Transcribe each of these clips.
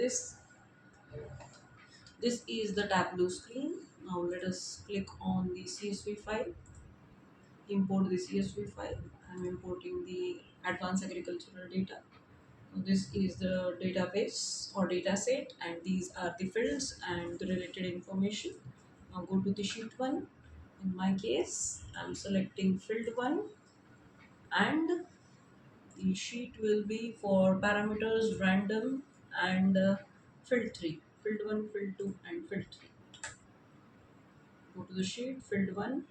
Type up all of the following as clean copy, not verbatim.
this is the Tableau screen. Now let us click on the CSV file, import the CSV file. I'm importing the advanced agricultural data. This is the database or data set, and these are the fields and the related information. Now go to the sheet 1. In my case, I'm selecting field 1, and the sheet will be for parameters random and field 3. Field 1, field 2, and field 3. Go to the sheet, field 1,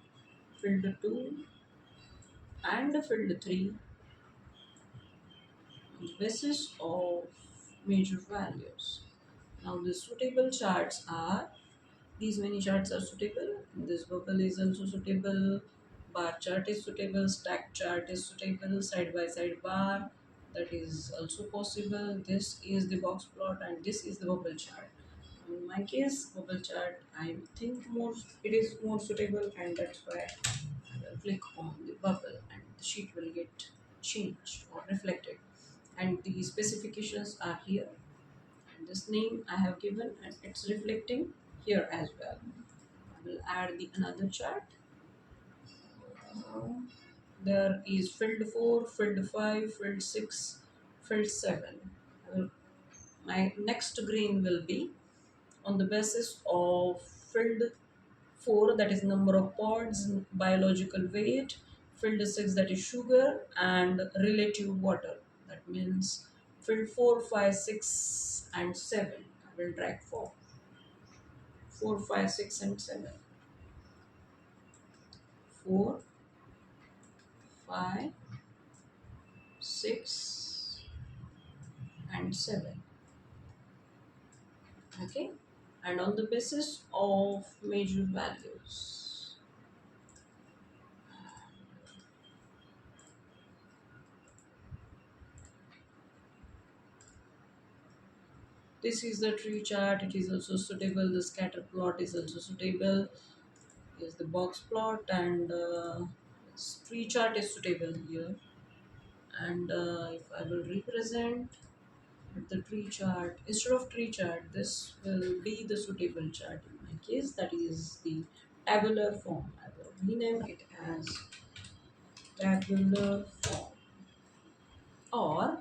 field 2, and field 3 on the basis of major values. Now the suitable charts are, these many charts are suitable. This bubble is also suitable. Bar chart is suitable. Stack chart is suitable. Side by side bar, that is also possible. This is the box plot, and this is the bubble chart. In my case, bubble chart, I think more it is more suitable, and that's why I will click on the bubble, and the sheet will get changed or reflected. And the specifications are here, and this name I have given, and it's reflecting here as well. I will add the another chart. Uh, there is field 4, field 5, field 6, field 7. My next green will be on the basis of field 4, that is number of pods, biological weight, field 6, that is sugar, and relative water. That means field 4, 5, 6, and 7. I will drag 4, 5, 6, and 7. 4, 5, 6, and 7. Okay, and on the basis of major values. This is the tree chart. It is also suitable. The scatter plot is also suitable. Is the box plot, and tree chart is suitable here. And if I will represent the tree chart instead of tree chart, this will be the suitable chart in my case. That is the tabular form. I will rename it as tabular form, or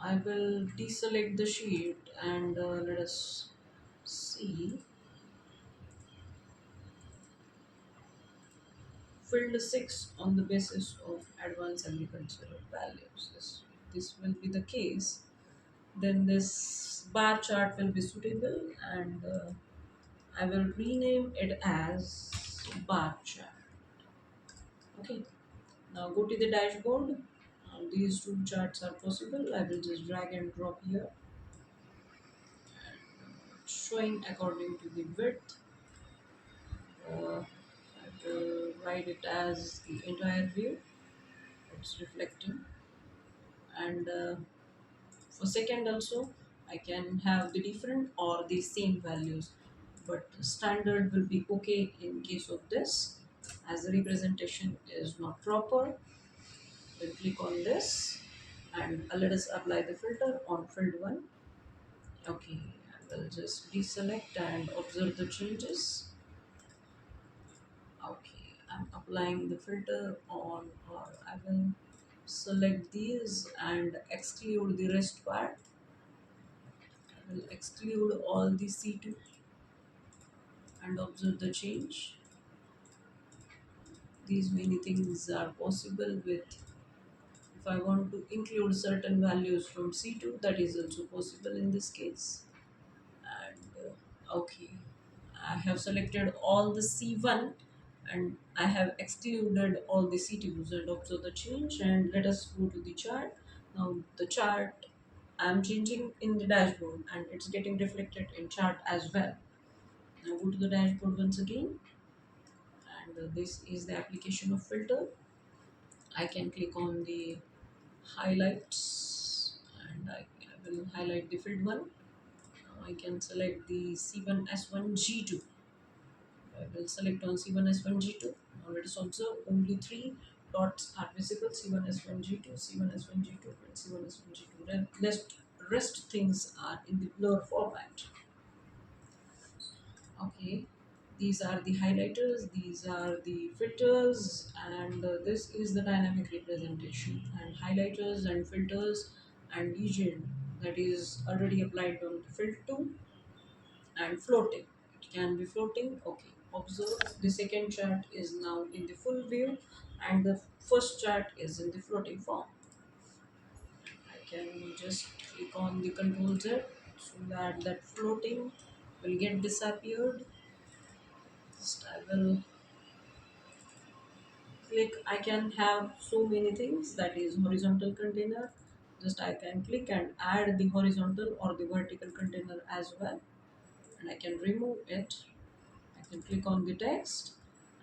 I will deselect the sheet, and let us see field 6 on the basis of advanced agricultural values. This will be the case. Then this bar chart will be suitable, and I will rename it as bar chart. Okay. Now go to the dashboard. These two charts are possible. I will just drag and drop here, showing according to the width. I will write it as the entire view. It's reflecting, and for second also I can have the different or the same values, but standard will be okay in case of this. As the representation is not proper, we'll click on this, and let us apply the filter on field 1. Okay, I will just deselect and observe the changes. Okay, I'm applying the filter on, or I will select these and exclude the rest part. I will exclude all the C2 and observe the change. These many things are possible with, if I want to include certain values from C2, that is also possible in this case. And okay, I have selected all the C1, and I have excluded all the C2s, and observe the change. And let us go to the chart. Now the chart I'm changing in the dashboard, and it's getting reflected in chart as well. Now go to the dashboard once again, and this is the application of filter. I can click on the highlights, and I will highlight the field 1. Now I can select the C1S1G2. I will select on C1S1G2. Now let us observe only 3 dots are visible: C1S1G2, C1S1G2, and C1S1G2. rest things are in the blur format. Okay, these are the highlighters, these are the filters, and this is the dynamic representation. And highlighters and filters and legend, that is already applied on the fill to. And floating, it can be floating. Okay, observe the second chart is now in the full view, and the first chart is in the floating form. I can just click on the control Z so that that floating will get disappeared. Just I will click. I can have so many things, that is horizontal container. Just I can click and add the horizontal or the vertical container as well, and I can remove it. I can click on the text,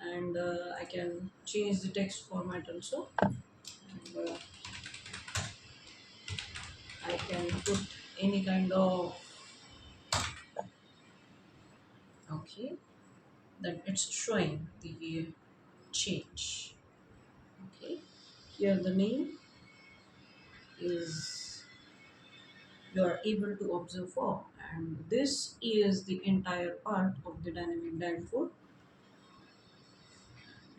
and I can change the text format also. And, I can put any kind of, okay, then it's showing the change. Okay, here the name is, you are able to observe for, and this is the entire part of the dynamic dashboard.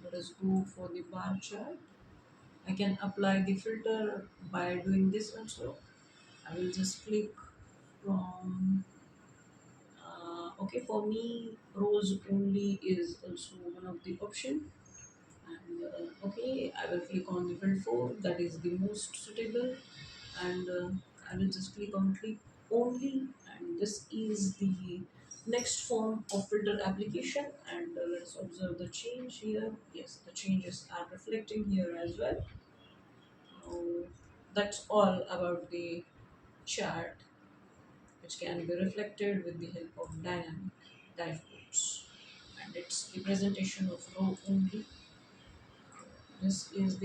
Let us go for the bar chart. I can apply the filter by doing this also. I will just click from, okay, for me rose only is also one of the option. And okay, I will click on the field 4, that is the most suitable. And I will just click on click only, and this is the next form of filter application. And let's observe the change here. Yes, the changes are reflecting here as well. So that's all about the chart, which can be reflected with the help of dynamic dashboards. And it's the presentation of row only. This is the